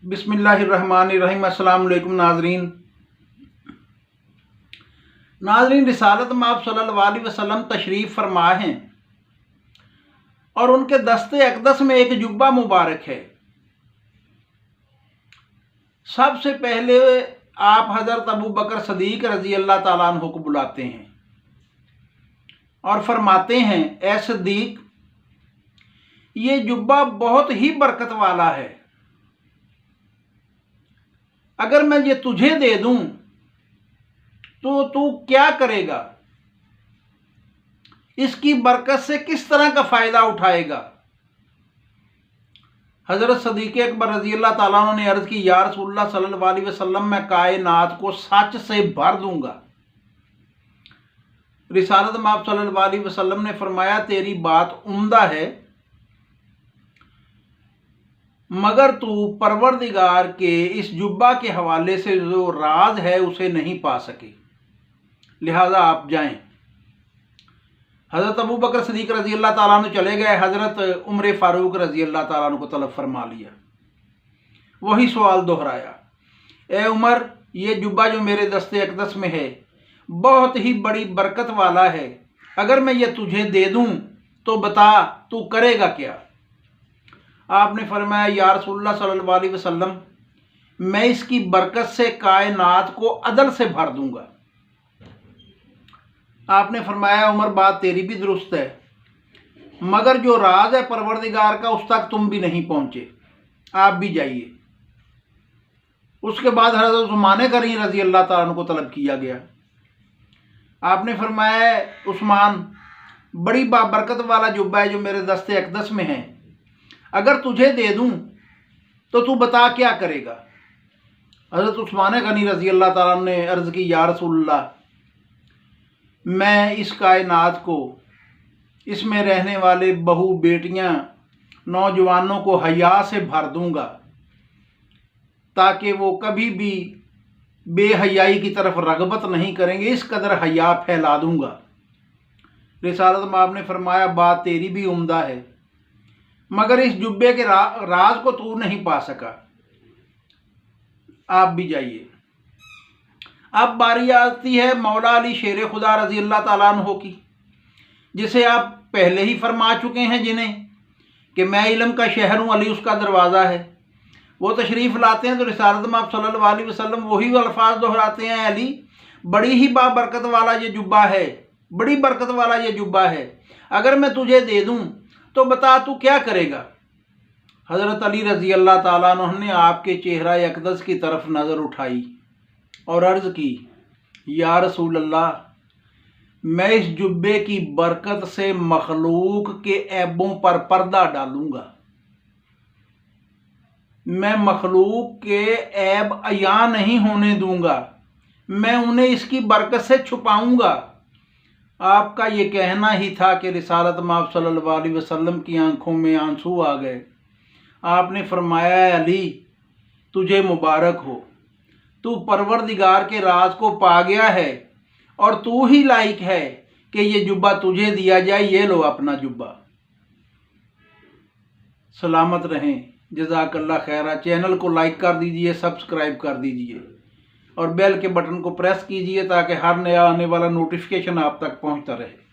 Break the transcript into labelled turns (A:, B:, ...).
A: बिस्मिल्लाहिर्रहमानिर्रहीम। अस्सलाम वालेकुम नाजरीन। रिसालत माब सल्लल्लाहु अलैहि वसल्लम तशरीफ़ फरमा हैं और उनके दस्ते अक़दस में एक जुब्बा मुबारक है। सबसे पहले आप हज़रत अबू बकर सदीक रज़ी अल्लाह ताला अन्हु को बुलाते हैं और फरमाते हैं, ए सदीक, ये जुब्बा बहुत ही बरकत वाला है। अगर मैं ये तुझे दे दूं तो तू क्या करेगा? इसकी बरकत से किस तरह का फ़ायदा उठाएगा? हज़रत सदीक़ अकबर रज़ी अल्लाह ताला अन्हु ने अर्ज़ की, या रसूलल्लाह सल्लल्लाहु अलैहि वसल्लम, मैं कायनात को सच से भर दूंगा। रिसालत माब सल्लल्लाहु अलैहि वसल्लम ने फरमाया, तेरी बात उम्दा है, मगर तू परवरदिगार के इस जुब्बा के हवाले से जो राज है उसे नहीं पा सके, लिहाजा आप जाएं। हज़रत अबू बकर सदीक रज़ी अल्लाह ताला अन्हु चले गए। हज़रत उमर फ़ारूक रज़ी अल्लाह ताला अन्हु को तलब फरमा लिया। वही सवाल दोहराया, ए उमर, ये जुब्बा जो मेरे दस्ते अक़दस में है बहुत ही बड़ी बरकत वाला है। अगर मैं ये तुझे दे दूं तो बता तू करेगा क्या? आपने फरमाया, या रसूलल्लाह सल्लल्लाहु अलैहि वसल्लम, मैं इसकी बरकत से कायनात को अदल से भर दूंगा। आपने फरमाया, उमर, बात तेरी भी दुरुस्त है, मगर जो राज है परवरदिगार का उस तक तुम भी नहीं पहुंचे, आप भी जाइए। उसके बाद हज़रत उस्मान गनी रज़ी अल्लाह ताला अन्हु को तलब किया गया। आपने फरमाया, उस्मान, बड़ी बाबरकत वाला जुब्बा है जो मेरे दस्ते अक़दस में है, अगर तुझे दे दूं तो तू बता क्या करेगा? हज़रत उस्मान गनी रज़ी अल्लाह ताला अन्हु ने अर्ज़ की, या रसूलल्लाह, मैं इस कायनात को, इसमें रहने वाले बहू बेटियां, नौजवानों को हया से भर दूंगा ताकि वो कभी भी बेहयाई की तरफ रगबत नहीं करेंगे, इस कदर हया फैला दूंगा। रिसालत में आपने फरमाया, बात तेरी भी उम्दा है, मगर इस जुब्बे के राज को तू नहीं पा सका, आप भी जाइए। अब बारी आती है मौला अली शेर खुदा रज़ी अल्लाह ताला अन्हु की, जिसे आप पहले ही फरमा चुके हैं जिन्हें कि मैं इल्म का शहर हूँ, अली उसका दरवाज़ा है। वो तशरीफ़ लाते हैं तो रिसालत में आप सल्लल्लाहु अलैहि वसल्लम वही अल्फाज दोहराते हैं, अली, बड़ी ही बाबरकत वाला ये जुब्बा है, बड़ी बरकत वाला ये जुब्बा है। अगर मैं तुझे दे दूँ तो बता तू क्या करेगा? हज़रत अली रज़ी अल्लाह ताला अन्हु ने आपके चेहरा अक़दस की तरफ नज़र उठाई और अर्ज़ की, या रसूल अल्लाह, मैं इस जुब्बे की बरकत से मखलूक के ऐबों पर पर्दा डालूंगा, मैं मखलूक के ऐब अया नहीं होने दूंगा, मैं उन्हें इसकी बरकत से छुपाऊंगा। आपका ये कहना ही था कि रिसालत माब सल्लल्लाहु अलैहि वसल्लम की आंखों में आंसू आ गए। आपने फरमाया, अली, तुझे मुबारक हो, तू परवरदिगार के राज को पा गया है और तू ही लायक है कि ये जुब्बा तुझे दिया जाए, ये लो अपना जुब्बा। सलामत रहें, जज़ाकल्लाह खैरा। चैनल को लाइक कर दीजिए, सब्सक्राइब कर दीजिए और बेल के बटन को प्रेस कीजिए ताकि हर नया आने वाला नोटिफिकेशन आप तक पहुंचता रहे।